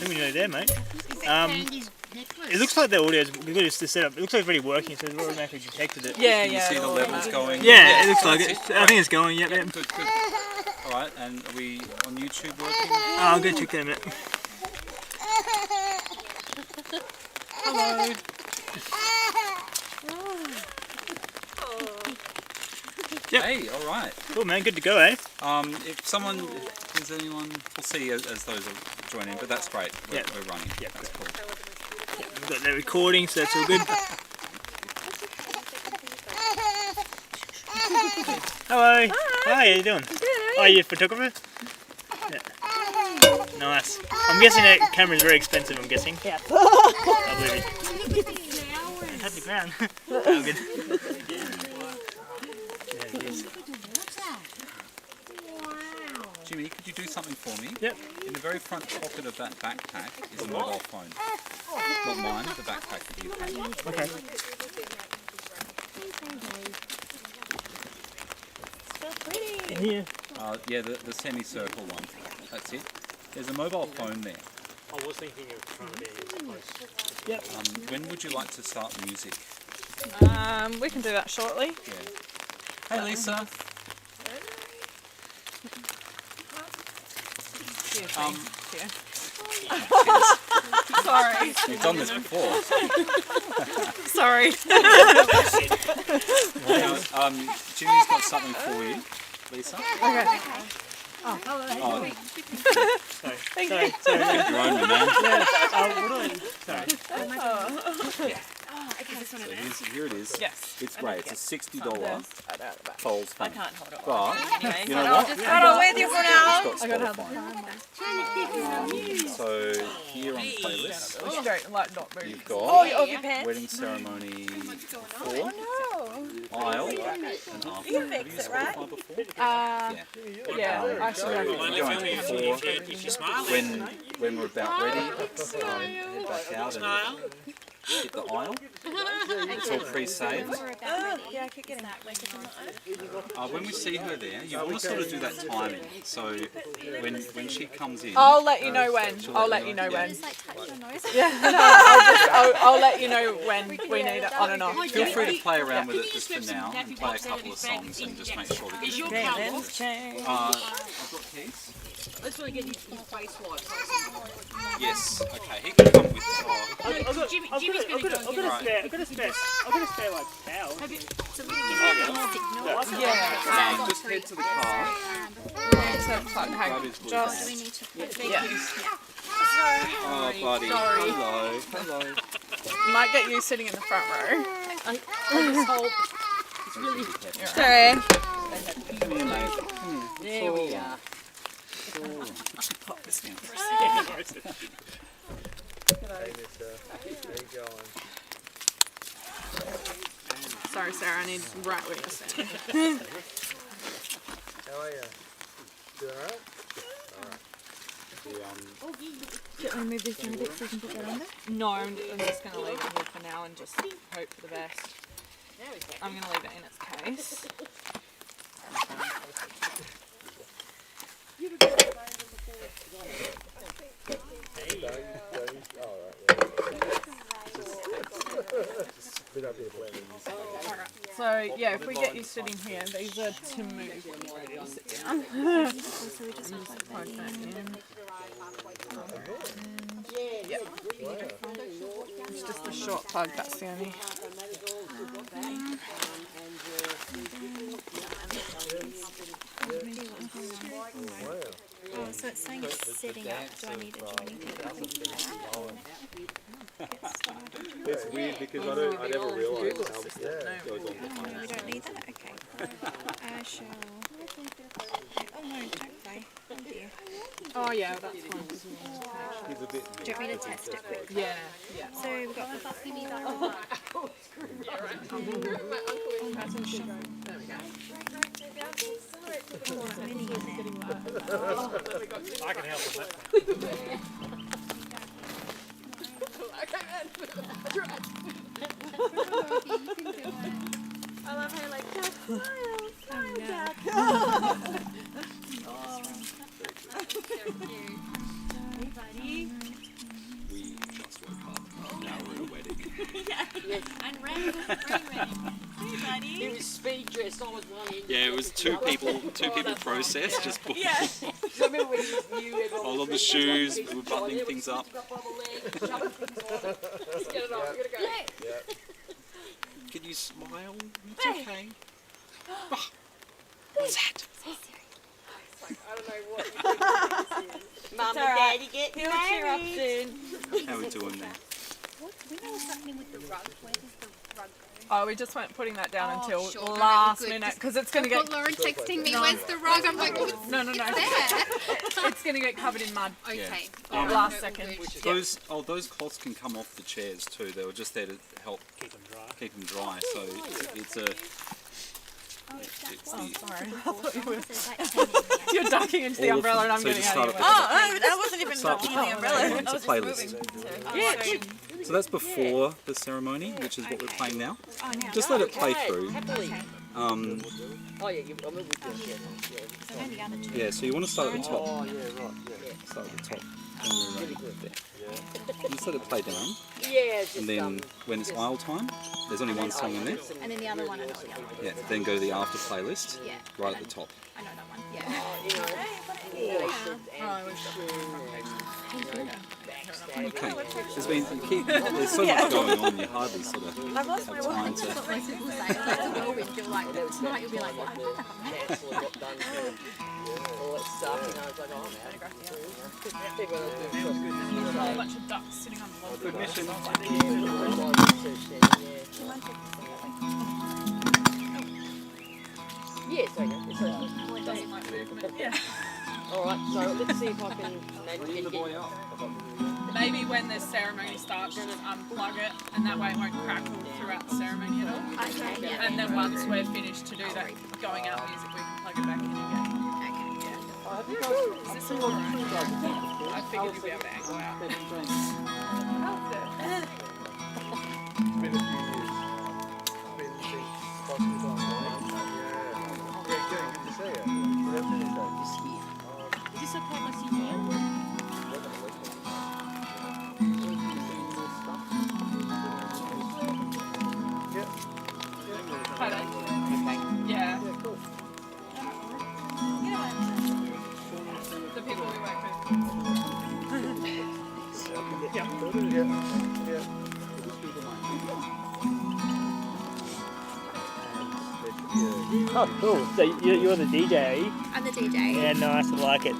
think we're nearly there, mate. It looks like the audio's good. It's the setup. It looks like it's already working, so it's automatically detected it. Yeah, Can you see the levels going? Yeah, it looks like it. I think it's going. Yep. Good, good. Alright, and are we on YouTube working? I'll go check that in a minute. Hello. Yep. Hey, alright. Cool, man. Good to go, eh? If someone, is anyone, we'll see as those are joining, but that's great. We're running. Yeah, that's cool. Yep, we've got the recording, so that's all good. Hello. Hi, how you doing? Good. Oh, you a photographer? Yeah. Nice. I'm guessing that camera's very expensive, I'm guessing. Yeah. I believe it. Touch the ground. Oh, good. Yeah, it is. Jimmy, could you do something for me? Yep. In the very front pocket of that backpack is a mobile phone. Not mine, the backpack that you've had. Okay. So pretty. In here. Yeah, the semicircle one. That's it. There's a mobile phone there. I was thinking of trying to be close. Yep. When would you like to start music? We can do that shortly. Yeah. Hey Lisa. Here. Sorry. You've done this before. Sorry. Jimmy's got something for you, Lisa. Okay. Oh, Thank you. your own, man. What do I... Sorry. Okay, this one So here it is. Yes. It's great. It's a $60 I Coles phone. can't hold it. But you know what? Hold on with you for now. It's got Spotify. So here on the playlist, Straight, like not move. you've Oh, got your pants. Wedding Ceremony before, No. Aisle, and after. You Have you fix used it, right? Spotify before? Yeah, actually, I We're going before when we're about ready, head back out and hit the aisle. It's all pre-saved. yeah, I keep getting When we see her there, you want to sort of do that timing. So when she comes in, I'll let you know when. I'll let you know when. Just like touch your nose. Yeah, no, I'll let you know when we need it on and off. feel free to play around with it just for now and play a couple of songs and just make sure that you're I've got keys. Let's really get you to the face wipes. Yes. Okay. He can come with. I've got a spare like towel. So we're gonna give you a signal. Yeah. Just head to the car. So, hang on. Just, We need to yeah. Oh, buddy. Sorry. Hello. Hello. Might get you sitting in the front row. I just hold. It's really. Sorry. Come here, mate. Come here. There we are. Pop this down. Sorry, Sarah, I need right where you're standing. How are you? Doing alright? Can we move this in a bit so we can put that under? No, I'm just going to leave it here for now and just hope for the best. I'm going to leave it in its case. So yeah, if we get you sitting here, these are to move when you're ready to sit down. So we just Plug that in. Yep. It's just a short plug, that's the only. Oh, so it's saying it's sitting up. Do I need to join It's weird because I never realised how much No. goes on behind. No, we don't need that? Okay. I shall... Oh no, don't play. Oh dear. Oh yeah, that's fine. 'Cause we want to make sure. Do you want me to test it quickly? Yeah, yeah. So we've got That's in sugar. There we go. mini in there. I can help with that. I love how like Dad smiles. Oh no. Hey buddy. And Ren was pre-ready. Hey, buddy. It was speed dress. I was running. Yeah, it was two people process just before. Yeah. So I remember when he was new, everyone All of the shoes, we were buttoning things up. Up on the leg, shoving things on. Let's get it on. We're gonna go. Can you smile? It's okay. What's that? I don't know what you think this is. Mum and alright. Daddy get He'll cheer up married. soon. How we doing there? We know what's happening with the rug. Where does the rug go? Oh, we just weren't putting that down Oh, until sure, no, last good, minute just- because it's going to Got get Lauren texting me, where's the rug? I'm like, oh, it's no. there. It's going to get covered in mud. Okay. Last second. Those cloths can come off the chairs too. They were just there to help Keep them dry. keep them dry. So it's a. It's Oh, the, sorry. I thought you were. There's like 10 in there. You're ducking into the All of umbrella and I'm so getting just out start of at your the way. top. that wasn't even Start with the umbrella. It's a playlist. So that's before the ceremony, which is what we're playing now. Just let it play through. Happily. Oh yeah, I'm with you. So maybe the other two. yeah, so you want to start at the top. Oh, yeah, right, yeah. Start at the top. You just let it play down, Yeah, it's and just, then when it's aisle time, there's only one song in there. And then the other one, I know the other one. Yeah, then go to the after playlist, Yeah. right at the top. I know that one. Yeah. Okay. There's so much going on, you hardly sort of have time to. That's what most people say. It's like a whirlwind. You're like, tonight you'll be like, what? Cancel got done too. All that stuff, you know, it's like, oh, man. People are doing A whole bunch of ducks sitting on the log. Good mission. Yes, okay. It's okay. Doesn't like movement. Yeah. Alright, so let's see if I can maybe get Maybe when the ceremony starts, just unplug it, and that way it won't crackle throughout the ceremony at all. Okay, yeah. And then once we're finished to do that going out music, we can plug it back in again. Is this all right? I figured you'd be able to angle out. It's been a few years. It's been since possibly time, right? Yeah, good to see you. Is this a policy here? Pardon? Yeah. The people we work with. Oh, cool. So you're the DJ, are you? I'm the DJ. Yeah, nice. I like it.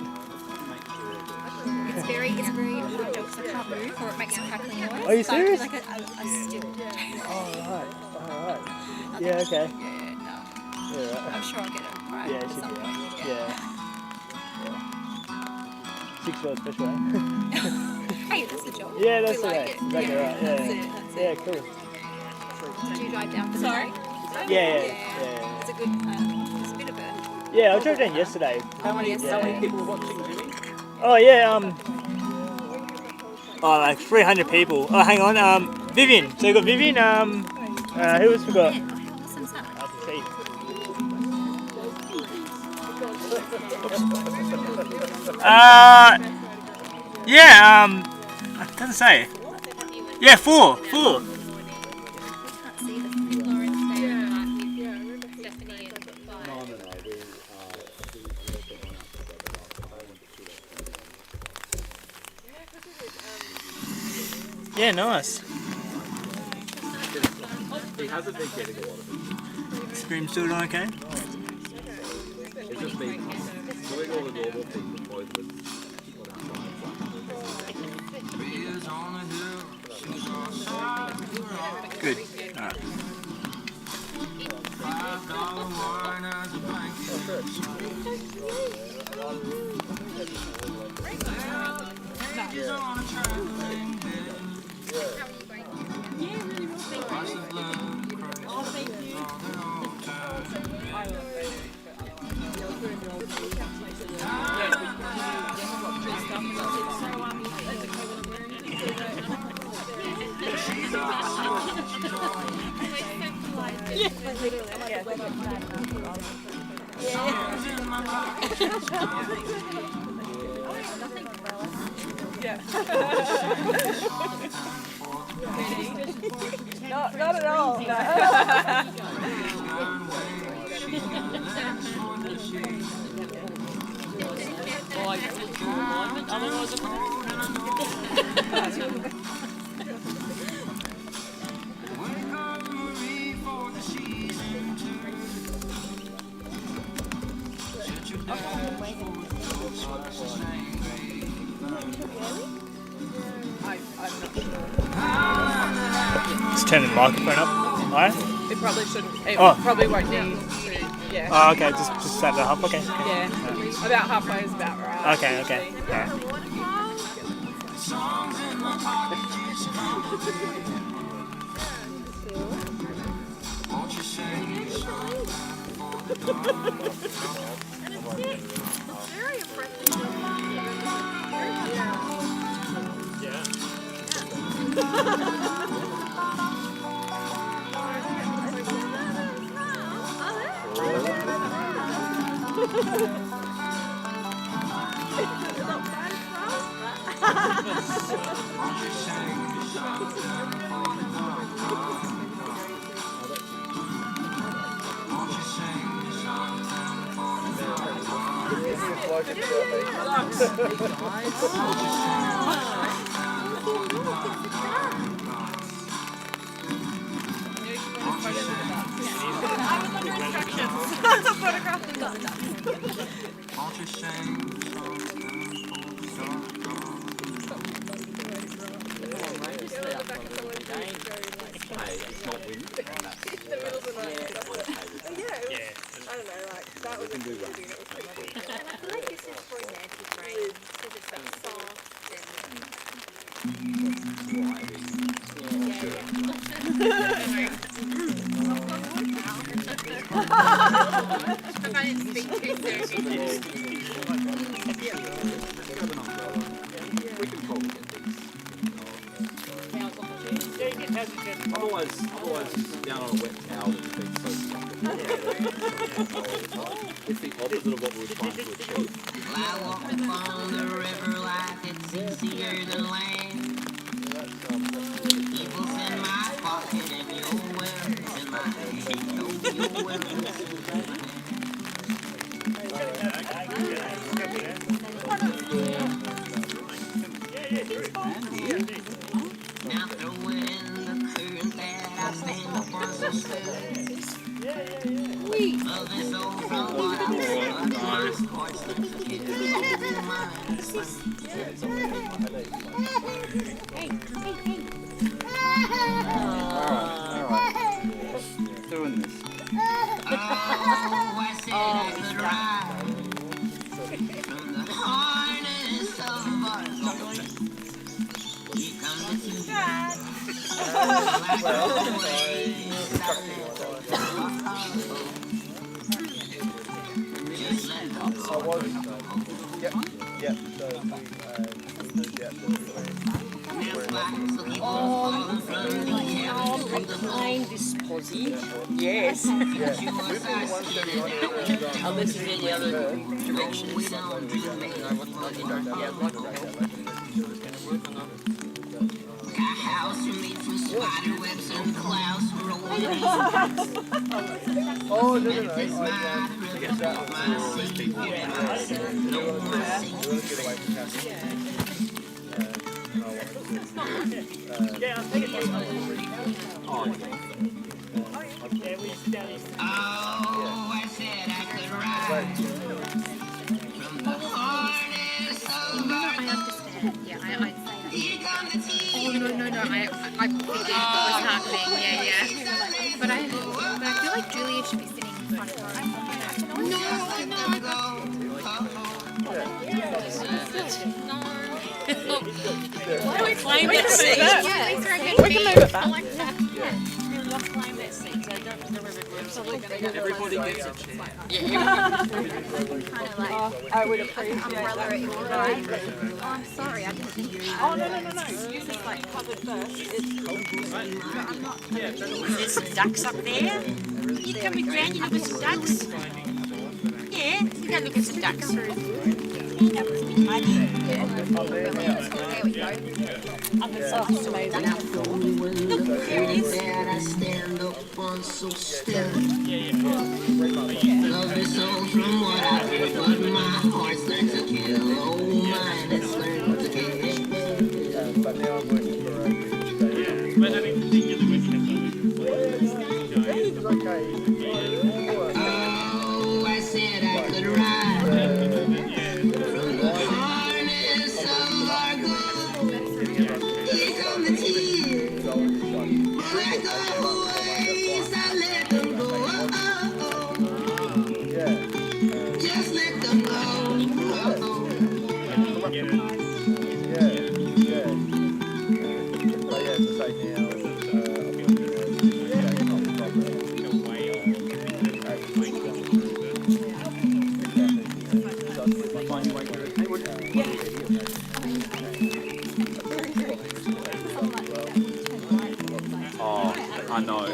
It's very hard jokes. I can't move or it makes a crackling noise. Are you So I serious? feel like a still. Oh, right. Yeah, okay. Yeah, no. Yeah, right. I'm sure I'll get it right Yeah, at it should some be point. right. Yeah. 6 words special, eh? Hey, that's the job. Yeah, that's We like right. it. Exactly right. Yeah. That's it. That's Yeah, it. cool. Did you drive down for Sorry? the day? Yeah. It's a good. It's a bit of a. Yeah, I drove down yesterday. How many Yeah. people are watching, Jimmy? Oh yeah, oh, like 300 people. Oh, hang on. Vivian. So you got Vivian. Who else we got? Man, how awesome is that? I can see. Yeah. It doesn't say. Yeah, four. We can't see the Lauren's there. Like, Stephanie and Yeah, nice. He hasn't been getting a lot of it. Scream still doing okay? It's just been doing all the normal things before it was Good. Alright. Not at all. No. Just turn the microphone up higher. It probably shouldn't. It Oh. probably won't need to. Yeah. Oh, okay, just set that up. Okay. Yeah. About halfway is about right. Okay, okay. Yeah. Hey, it's not windy. We can do that. I feel like this is for negative rain because it's that soft and I didn't speak too soon. We can probably get these. Otherwise, down on a wet towel would be so stuck. It's the opposite of what we were trying to achieve. I walk along the river like it's easier to land. Evil's in my pocket and your weapons in my hand. No, your weapons in my hand. Now throw it in the current that I stand upon so still. Love is so from what I want. Honest voice that kid open Doing this. Oh, I said I could ride from the harness of our soul. Here comes the two guys. Behind this posse. Yes. Unless it's any other direction. A house made from spider webs and clouds rolling. Oh, no. Memphis, my river, my secret, no mercy. Yeah, I'm taking this one. Oh, I said I could ride from the harness of our I understand. Yeah, I say that. Here come the tea. Oh no, I figured what was happening. Yeah. But I feel like Julia should be sitting in front of her. Claim that seat. Yeah, We can move it back. I like that. Claim that seat, so don't absolutely going to get Everybody gets a chair. Kind of like I would appreciate umbrella that. at your right. Oh, I'm sorry, I didn't think you. Oh, no. Use this like covered first. There's some ducks up there. You can be grand, you look at some ducks. Yeah, Yeah, we go look at some ducks through. Love that I stand up on so still. Love is so from what I heard, but my heart's learned to kill. Oh, mine has learned to kill. But now I'm working for a But I mean, it's okay. Oh, I said I could ride from the harness of our gold. Here come the tears. Let go ways, I let them go. Yeah. Just let them go. Yeah. So yeah, to say now, I'm going Oh, I know.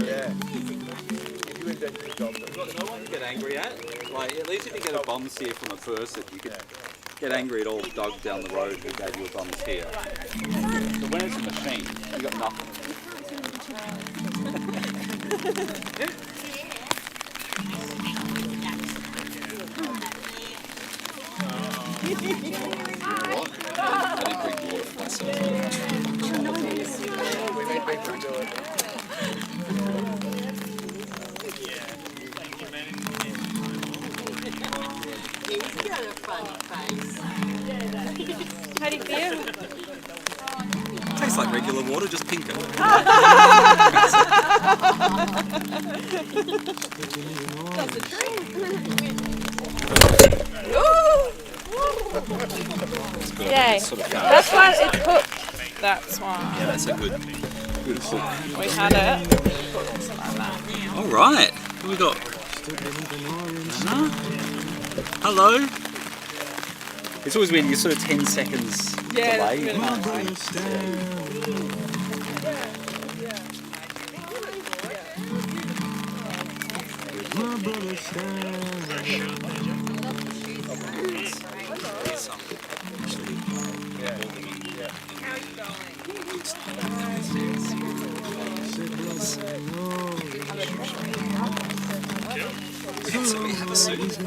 yeah. You invented the job. No one to get angry at. Like, at least if you get a bum steer from a person, you can get angry at old Doug down the road who gave you a bum steer. But when it's a machine, you got nothing. I didn't drink water for myself. We need people to do it. He's got a funny face. How do you feel? Tastes like regular water, just pinker. That's a treat. Yay. Sort of That's why it's cooked. That's why. Yeah, that's a good hook. We had it. Cooked like that. All right, what we got? Anna? Hello. It's always when you sort of 10 seconds Yeah, that's delay. good enough. So we have a suit.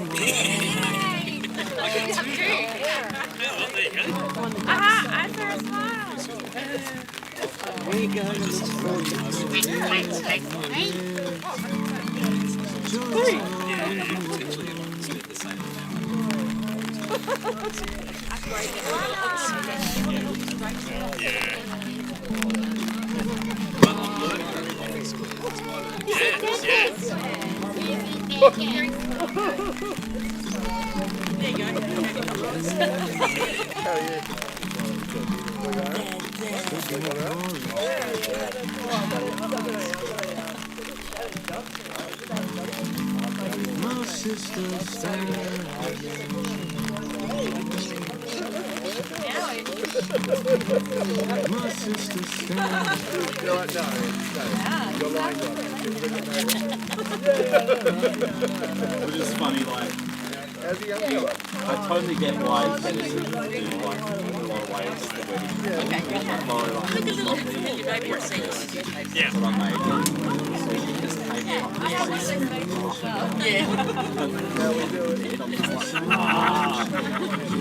I saw a smile. Which is funny, like, How's the young fella? I totally get why Dennis is doing like in a lot of ways the wedding. Yeah. What I made. So you just take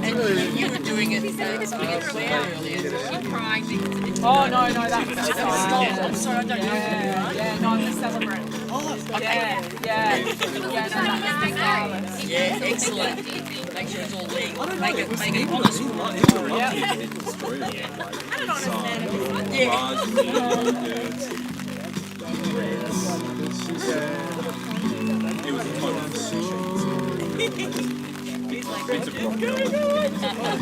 And you were doing it earlier. Oh, no, that's I'm sorry, I don't know. Yeah, no, I'm just celebrating. Yeah. Yeah, excellent. Make sure it's all legal. Make it honest. It was a total decision. It's a problem.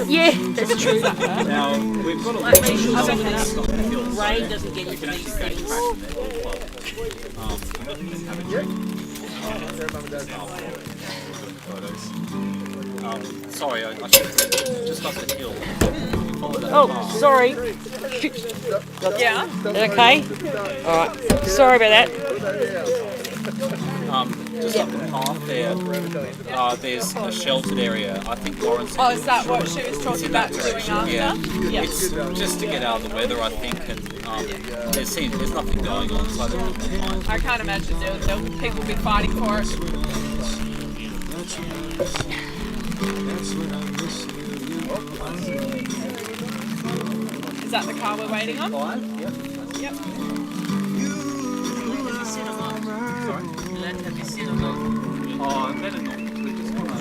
Yeah, that's true. Now, we've got a lot Make sure rain doesn't get into these things. Their mum and dad's Sorry, I should have said just up the hill. Follow that Oh, path. sorry. Yeah. Okay. All right. Sorry about that. Just up the path there, there's a sheltered area. I think Lauren said Oh, is that what she was talking about doing after? Yeah. Yeah. It's just to get out of the weather, I think, and there's nothing going on, so I don't know. I can't imagine there'll people be fighting for it. Is that the car we're waiting on? Yep. Yep. Oh, better not. We just want to.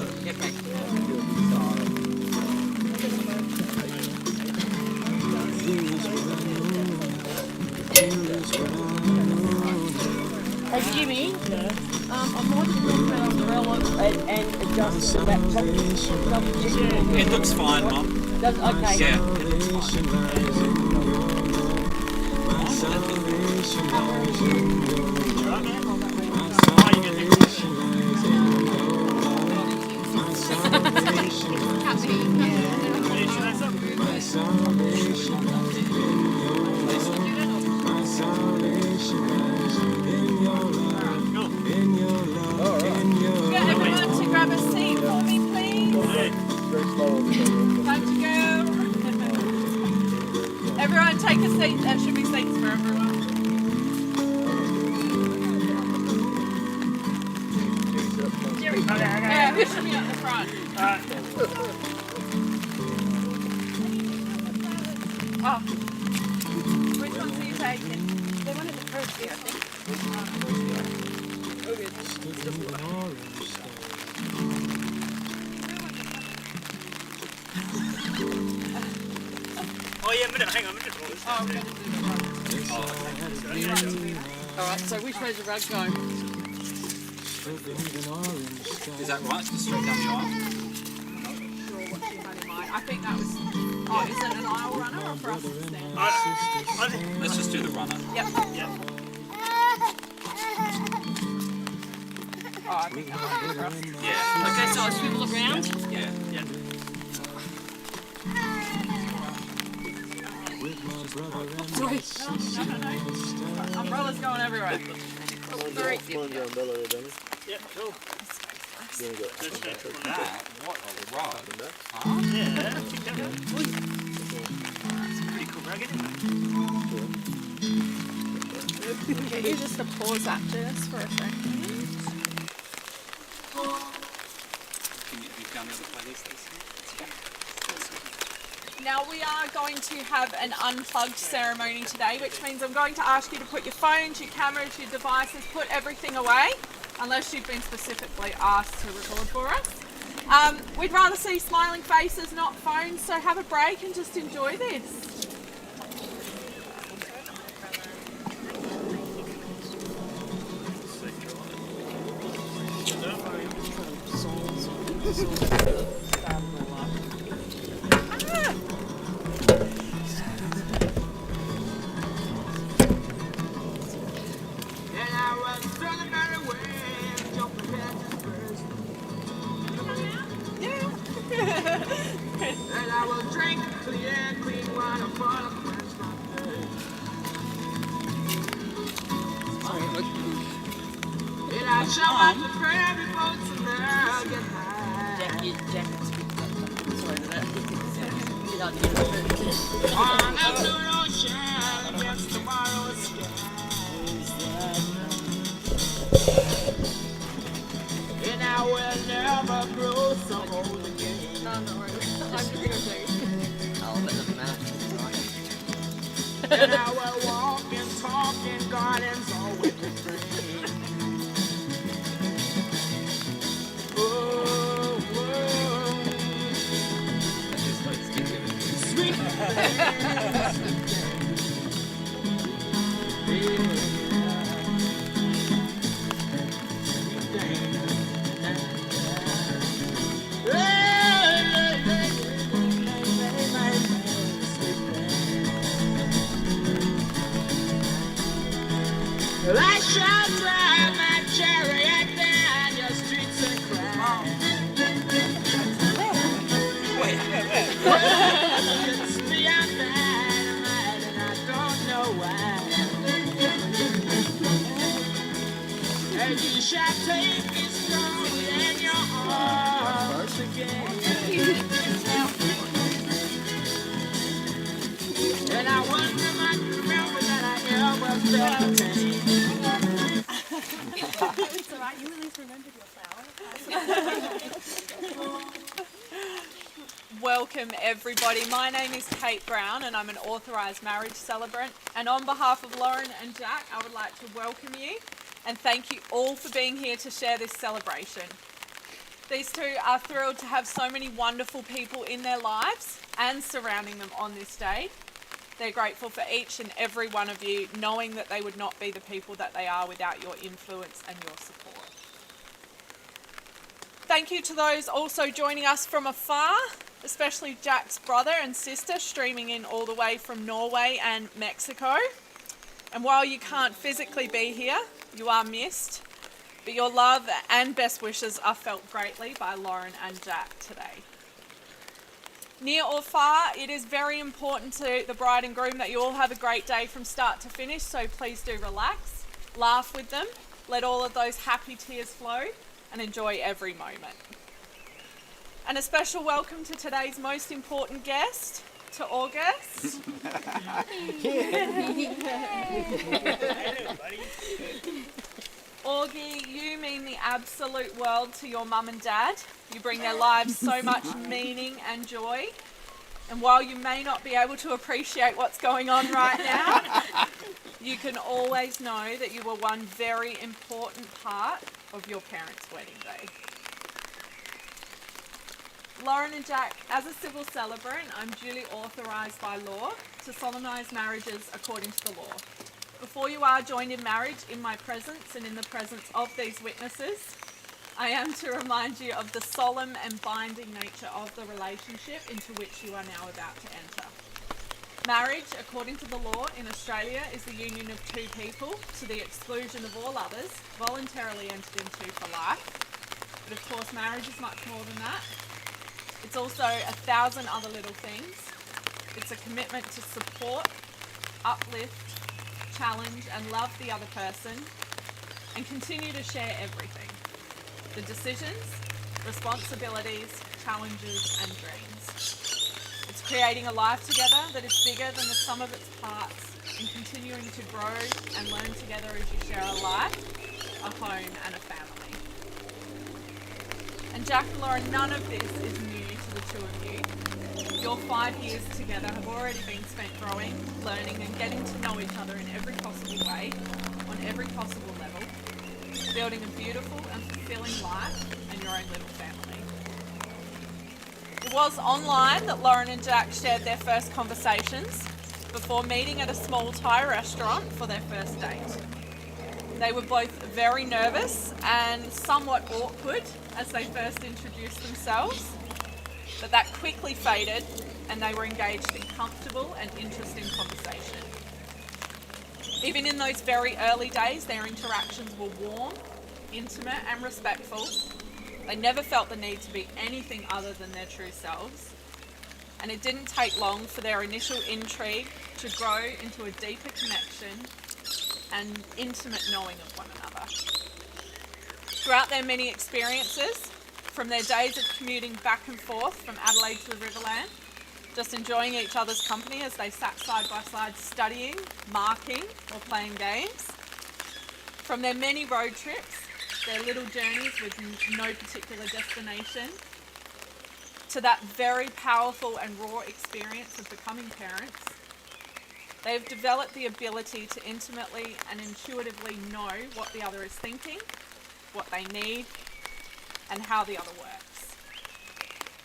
Hey Jimmy, I'm wanting to put on the umbrella and adjust that top. It looks fine, Mum. Okay. Yeah, it looks fine. Get everyone to grab a seat for me, please. Time to go. Everyone take a seat. There should be seats for everyone. Yeah, who should be at the front? Oh. Which ones are you taking? They wanted the first here, I think. Oh yeah, a minute, hang on a minute. Oh, I'm going to do the rug. Alright, so which way's the rug going? Is that right? Just straight down the aisle? Sure what you had in mind. I think that was. Oh, is it an aisle runner or for us to stand? Let's just do the runner. Yep. Yep. Oh, I think that might be for us. Yeah. Okay, so I swivel around. Yeah. Sorry. No. Umbrella's going everywhere. Three. Yeah, cool. That, what a rug. Yeah, check that out. It's a pretty cool rug, isn't it? Can you just pause that just for a second? Have you found the other playlist? Now we are going to have an unplugged ceremony today, which means I'm going to ask you to put your phones, your cameras, your devices, put everything away, unless you've been specifically asked to record for us. We'd rather see smiling faces, not phones, so have a break and just enjoy this. And I will drink clear, clean water for the first time. And I show up the prairie boats and I'll get high. On up to the ocean against tomorrow's skies. And I will never grow so old again. I'm just going to do. And I will walk and talk in gardens all with the free. Oh, sweet. Well, I shall drive my chariot down your streets and cry. Welcome everybody. My name is Kate Brown and I'm an authorised marriage celebrant. And on behalf of Lauren and Jack, I would like to welcome you and thank you all for being here to share this celebration. These two are thrilled to have so many wonderful people in their lives and surrounding them on this day. They're grateful for each and every one of you, knowing that they would not be the people that they are without your influence and your support. Thank you to those also joining us from afar, especially Jack's brother and sister streaming in all the way from Norway and Mexico. And while you can't physically be here, you are missed, but your love and best wishes are felt greatly by Lauren and Jack today. Near or far, it is very important to the bride and groom that you all have a great day from start to finish, so please do relax, laugh with them, let all of those happy tears flow, and enjoy every moment. And a special welcome to today's most important guest, to August. Augie, you mean the absolute world to your mum and dad. You bring their lives so much meaning and joy. And while you may not be able to appreciate what's going on right now, you can always know that you were one very important part of your parents' wedding day. Lauren and Jack, as a civil celebrant, I'm duly authorised by law to solemnise marriages according to the law. Before you are joined in marriage in my presence and in the presence of these witnesses, I am to remind you of the solemn and binding nature of the relationship into which you are now about to enter. Marriage, according to the law in Australia, is the union of two people, to the exclusion of all others, voluntarily entered into for life. But of course, marriage is much more than that. It's also 1,000 other little things. It's a commitment to support, uplift, challenge and love the other person and continue to share everything. The decisions, responsibilities, challenges and dreams. It's creating a life together that is bigger than the sum of its parts and continuing to grow and learn together as you share a life, a home and a family. And Jack and Lauren, none of this is new to the two of you. Your 5 years together have already been spent growing, learning and getting to know each other in every possible way, on every possible level, building a beautiful and fulfilling life and your own little family. It was online that Lauren and Jack shared their first conversations before meeting at a small Thai restaurant for their first date. They were both very nervous and somewhat awkward as they first introduced themselves, but that quickly faded and they were engaged in comfortable and interesting conversation. Even in those very early days, their interactions were warm, intimate and respectful. They never felt the need to be anything other than their true selves. And it didn't take long for their initial intrigue to grow into a deeper connection and intimate knowing of one another. Throughout their many experiences, from their days of commuting back and forth from Adelaide to the Riverland, just enjoying each other's company as they sat side by side studying, marking or playing games, from their many road trips, their little journeys with no particular destination, to that very powerful and raw experience of becoming parents, they have developed the ability to intimately and intuitively know what the other is thinking, what they need, and how the other works.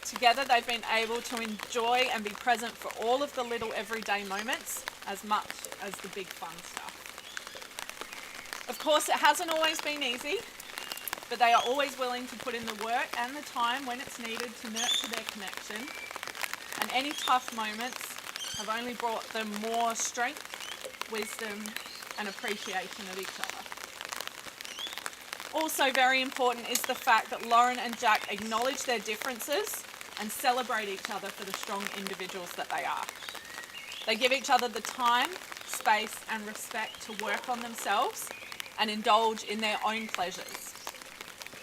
Together they've been able to enjoy and be present for all of the little everyday moments as much as the big fun stuff. Of course, it hasn't always been easy, but they are always willing to put in the work and the time when it's needed to nurture their connection, and any tough moments have only brought them more strength, wisdom and appreciation of each other. Also very important is the fact that Lauren and Jack acknowledge their differences and celebrate each other for the strong individuals that they are. They give each other the time, space and respect to work on themselves and indulge in their own pleasures.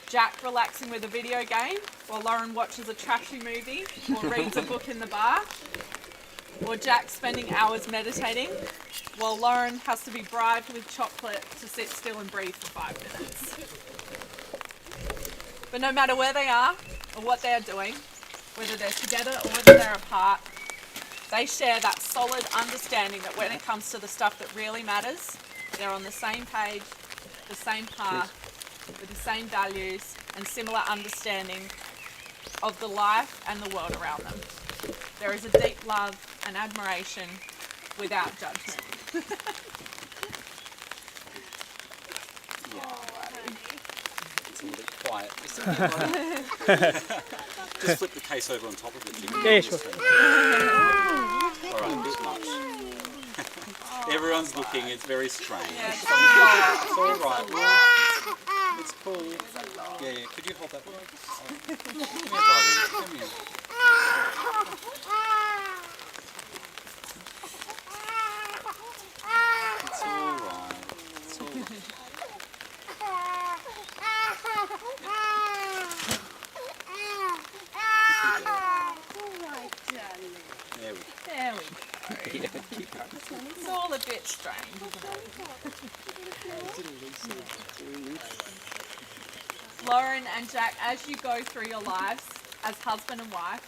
Jack relaxing with a video game while Lauren watches a trashy movie or reads a book in the bar. or Jack spending hours meditating, while Lauren has to be bribed with chocolate to sit still and breathe for 5 minutes. But no matter where they are or what they are doing, whether they're together or whether they're apart, they share that solid understanding that when it comes to the stuff that really matters, they're on the same page, the same path, with the same values and similar understanding of the life and the world around them. There is a deep love and admiration without judgment. It's a little bit quiet. Just flip the case over on top of it, Jimmy. Yeah, sure. Alright, a bit much. Everyone's looking, it's very strange. It's alright. It's cool. Yeah, could you hold that one? Come here, buddy. Come here. It's alright. It's alright. There we go. There we go. It's all a bit strange, isn't it? Lauren and Jack, as you go through your lives as husband and wife,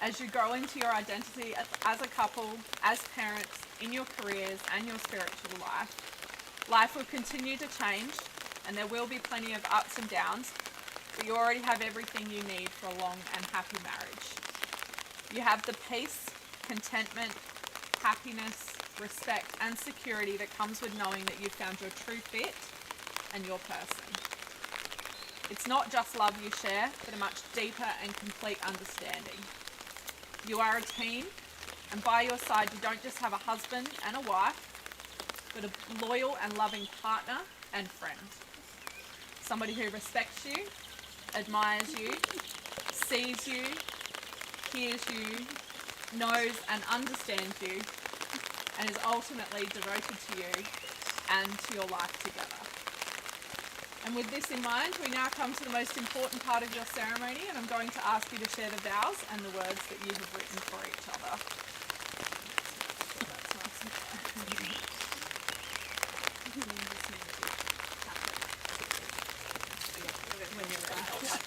as you grow into your identity as a couple, as parents, in your careers and your spiritual life, life will continue to change and there will be plenty of ups and downs, but you already have everything you need for a long and happy marriage. You have the peace, contentment, happiness, respect and security that comes with knowing that you've found your true fit and your person. It's not just love you share, but a much deeper and complete understanding. You are a team, and by your side you don't just have a husband and a wife, but a loyal and loving partner and friend. Somebody who respects you, admires you, sees you, hears you, knows and understands you, and is ultimately devoted to you and to your life together. And with this in mind, we now come to the most important part of your ceremony, and I'm going to ask you to share the vows and the words that you have written for each other.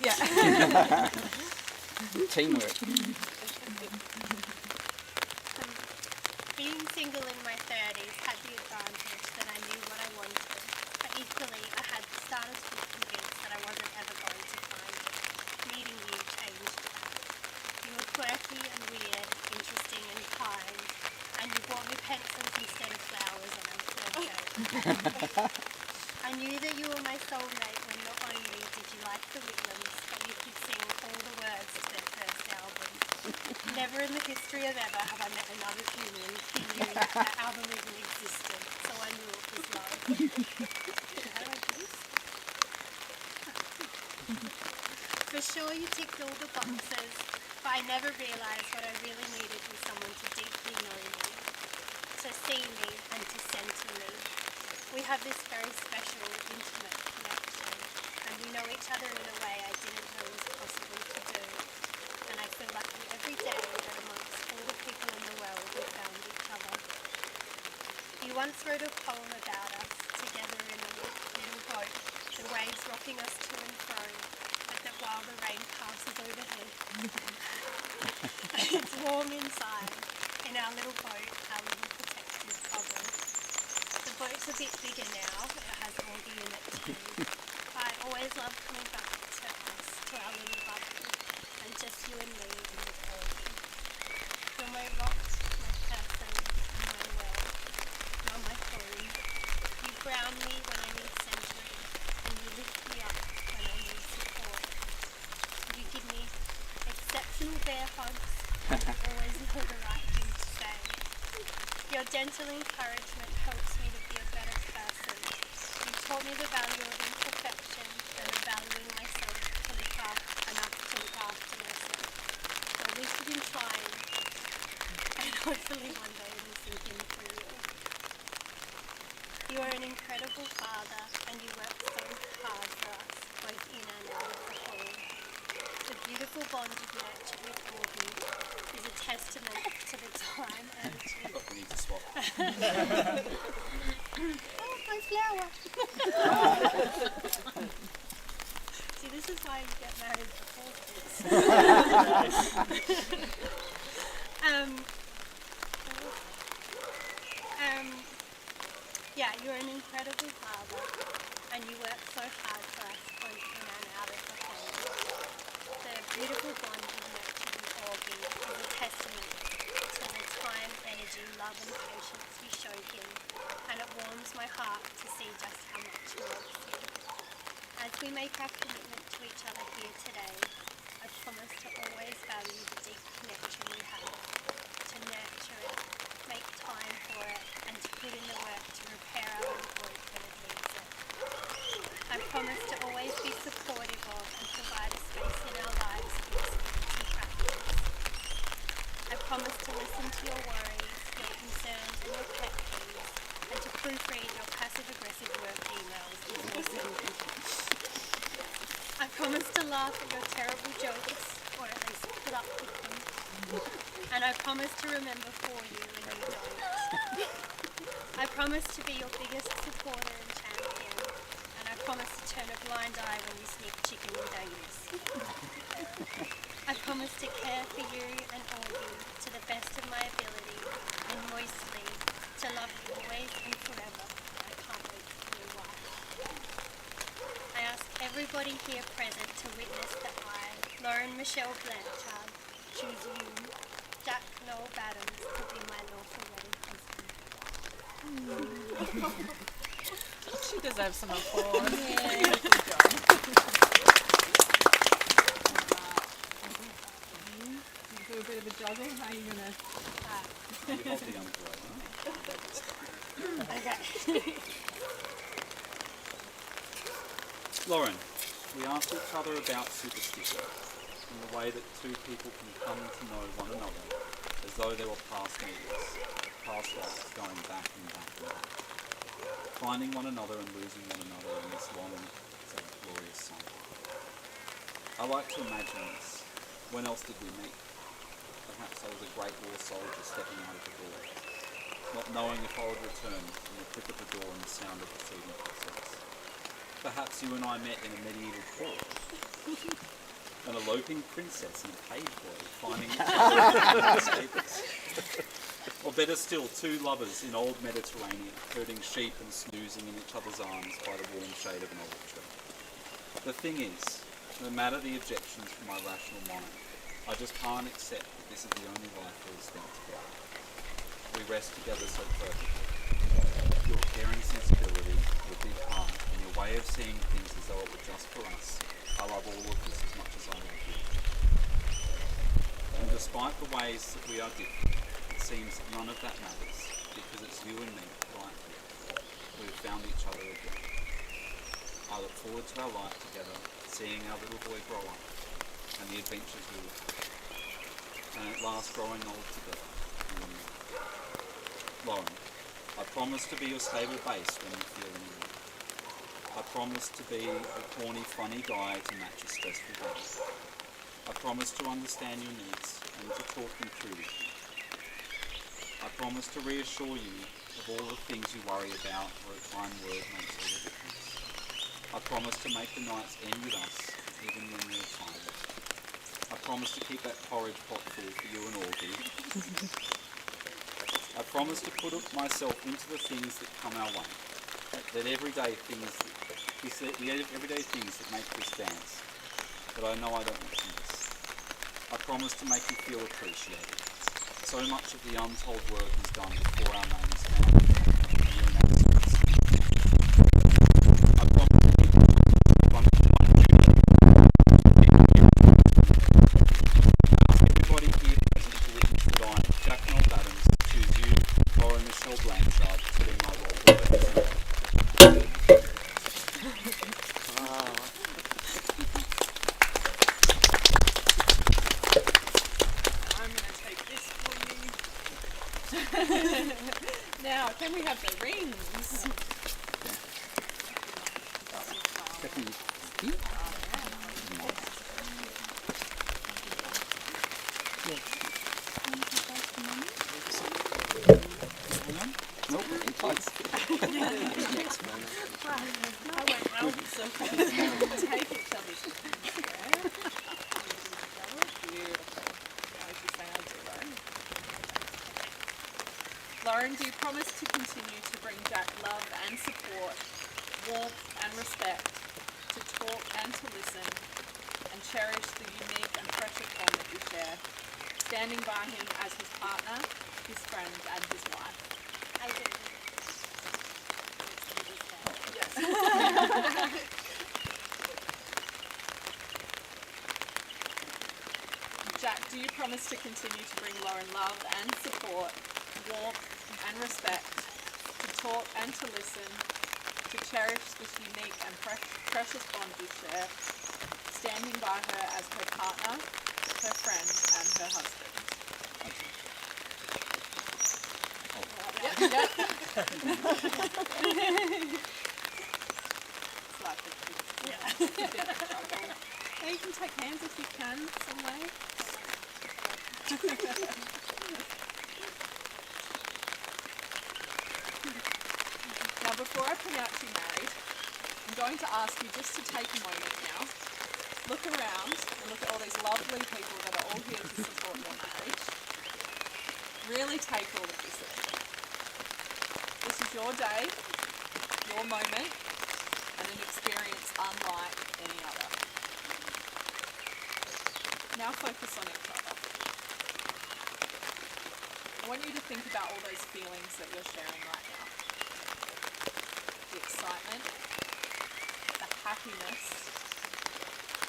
Yeah. Teamwork. Being single in my 30s had the advantage that I knew what I wanted, but equally I had started to be convinced that I wasn't ever going to find it. Meeting you changed that. You were quirky and weird, interesting and kind, and you bought me pencils instead of flowers and I'm still joking. I knew that you were my soulmate when not only did you like the Whitlams, but you could sing all the words to their first album. Never in the history of ever have I met another human who knew that album even existed, so I knew it was love. How do I do this? For sure you ticked all the boxes, but I never realised what I really needed was someone to deeply know me, to see me and to centre me. We have this very special, intimate connection, and we know each other in a way I didn't know was possible to do. And I feel lucky every day that amongst all the people in the world we found each other. You once wrote a poem about us, together in a little boat, the waves rocking us to and fro, but that while the rain passes overhead, it's warm inside, in our little boat, our little protective bubble. The boat's a bit bigger now, it has Augie in it too. I always love coming back to us, to our little bubble, and just you and me in the Augie. You're my rock, my person, and my world. You're my home. You ground me when I need centering, and you lift me up when I need support. You give me exceptional bear hugs, and you always know the right thing to say. Your gentle encouragement helps me to be a better person. You taught me the value of imperfection and of valuing myself to look after myself. So we should be trying, and hopefully one day it'll sink in for real. You are an incredible father, and you work so hard for us, both in and out of the home. The beautiful bond you've nurtured with Augie is a testament to the time and Look, we need to swap. oh, my flower! See, this is why you get married before kids. Yeah, you're an incredible father, and you work so hard for us when in and out of the home. The beautiful bond you've nurtured with Augie is a testament to the time, energy, love and patience you show him, and it warms my heart to see just how much you love him. As we make our commitment to each other here today, I promise to always value the deep connection we have, to nurture it, make time for it, and to put in the work to repair our little boy when it needs it. I promise to always be supportive of and provide a space in our lives for spiritual practice. I promise to listen to your worries, your concerns and your pet peeves, and to proofread your passive-aggressive work emails before sending. I promise to laugh at your terrible jokes, or at least put up with them. And I promise to remember for you when you don't. I promise to be your biggest supporter and champion, and I promise to turn a blind eye when you sneak chicken and Davis. I promise to care for you and Augie to the best of my ability, and moistly to love you always and forever. I can't wait to be your wife. I ask everybody here present to witness that I, Lauren Michelle Blanchard, choose you, Jack Noel Badams, to be my lawful wedding husband. She deserves some applause. Do a bit of a juggle. How are you gonna? You hold the umbrella. Lauren, we asked each other about superstition and the way that two people can come to know one another as though they were past neighbours, past lives going back and back and back, finding one another and losing one another in this long, glorious summer. I like to imagine this. When else did we meet? Perhaps I was a Great War soldier stepping out of the door, not knowing if I would return from the click of the door and the sound of the feeding process. Perhaps you and I met in a medieval court. An eloping princess and a page boy finding each other in the stables. Or better still, two lovers in old Mediterranean, herding sheep and snoozing in each other's arms by the warm shade of an olive tree. The thing is, no matter the objections from my rational mind, I just can't accept that this is the only life we spent together. We rest together so perfectly. Your caring sensibility, your big heart, and your way of seeing things as though it were just for us. I love all of this as much as I love you. And despite the ways that we are different, it seems that none of that matters, because it's you and me right here. We have found each other again. I look forward to our life together, seeing our little boy grow up, and the adventures we will have. And at last growing old together. Lauren, I promise to be your stable base when you feel any way. I promise to be the corny, funny guy to match a stressful day. I promise to understand your needs and to talk them through with you. I promise to reassure you of all the things you worry about where a kind word makes all the difference. I promise to make the nights end with us, even when we're tired. I promise to keep that porridge pot full for you and Augie. I promise to put myself into the things that come our way, the everyday things that make this dance, that I know I don't want to miss. I promise to make you feel appreciated. So much of the untold work is done before our names found here in our space. I promise to keep everybody here present to witness that I, Jack Noel Badams, choose you, Lauren Michelle Blanchard, to be my role. I'm going to take this for you. Now, can we have the rings? Take each other's hands. Beautiful. I hope you say I do, Lauren. Lauren, do you promise to continue to bring Jack love and support, warmth and respect, to talk and to listen, and cherish the unique and precious bond that you share, standing by him as his partner, his friend and his wife? I do. Jack, do you promise to continue to bring Lauren love and support, warmth and respect, to talk and to listen, to cherish this unique and precious bond you share, standing by her as her partner, her friend and her husband? It's like a bit of trouble. Yeah, you can take hands if you can, some way. Now, before I pronounce you married, I'm going to ask you just to take a moment now, look around and look at all these lovely people that are all here to support your marriage. Really take all of this in. This is your day, your moment, and an experience unlike any other. Now focus on each other. I want you to think about all those feelings that you're sharing right now. The excitement, the happiness,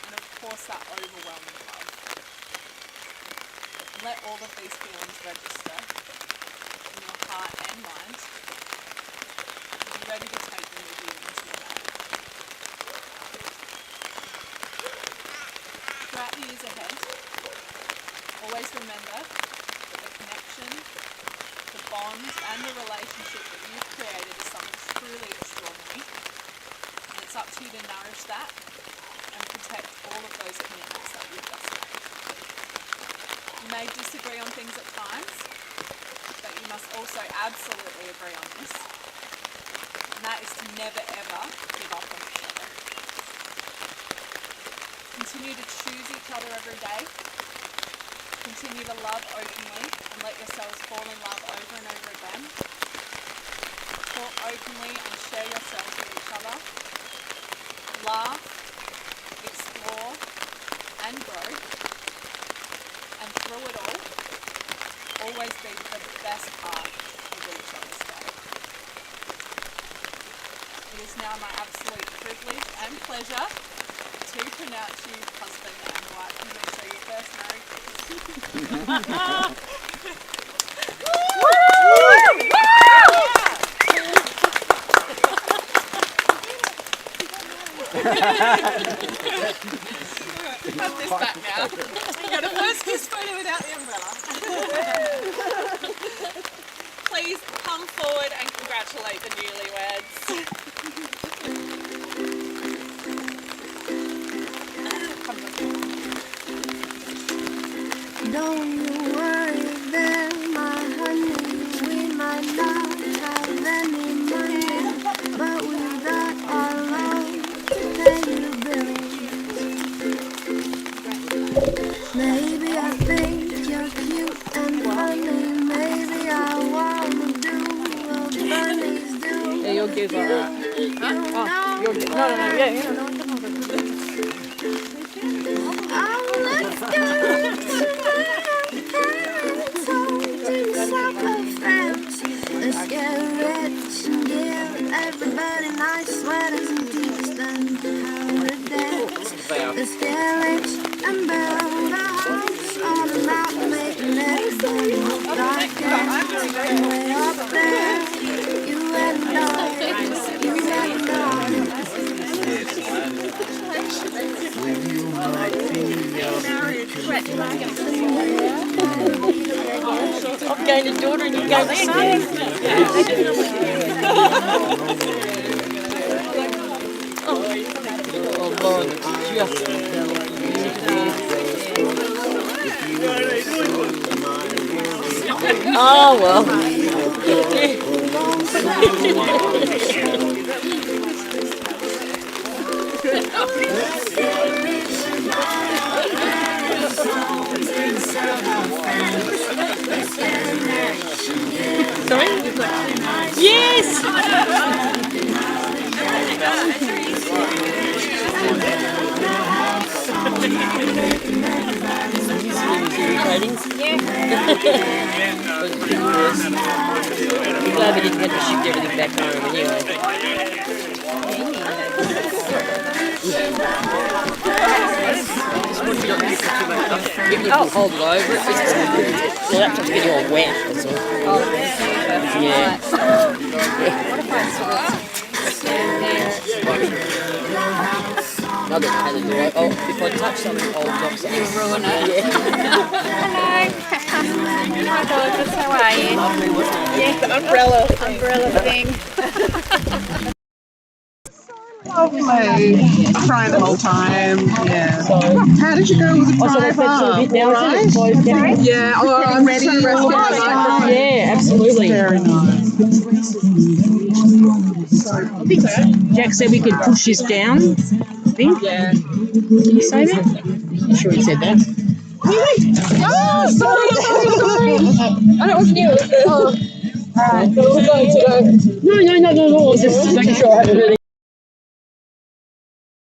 and of course that overwhelming love. Let all of these feelings register in your heart and mind. Be ready to take them with you into your marriage. Throughout the years ahead, always remember that the connection, the bond and the relationship that you've created is something truly extraordinary, and it's up to you to nourish that and protect all of those commitments that you've just made. You may disagree on things at times, but you must also absolutely agree on this, and that is to never ever give up on each other. Continue to choose each other every day. Continue to love openly and let yourselves fall in love over and over again. Talk openly and share yourselves with each other. Laugh, explore and grow. And through it all, always be the best part of each other's day. It is now my absolute privilege and pleasure to pronounce you husband and wife. I'm going to show you first married Have this back now. You got a first kiss photo without the umbrella. Please come forward and congratulate the newlyweds. Don't you worry there, my honey. We might not have any money, but we got our love to pay your bills. Maybe I think you're cute and funny. Maybe I wanna do what bunnies do. Yeah, your gears like that. No, Your gears. No, yeah, no. oh, let's go to my parents' home to the south of France. Let's get rich and give everybody nice sweaters and teach them how to dance. Let's get rich and build a house on a mountain, making everybody look like us. Way up there, you and I, you and I. I'm going to daughter and you're going to Oh well. I'm glad we didn't have to shift everything back home anyway. If you hold it over it, the laptop's getting all wet. That's all. Yeah. Another had to do it. Oh, if I touch something, I'll drop something. You'll ruin it. Yeah. Hello. Hi, gorgeous. How are you? Lovely, wasn't it? Yeah, the umbrella thing. Lovely. I cried the whole time. Yeah. How did you go with the drive up? Right? Yeah. Oh, I'm ready. Yeah, absolutely. Very nice. Jack said we could push this down. I think. Yeah. Did you say that? I'm sure he said that. Oh, sorry. I don't want you. Alright. No. Just making sure I haven't really.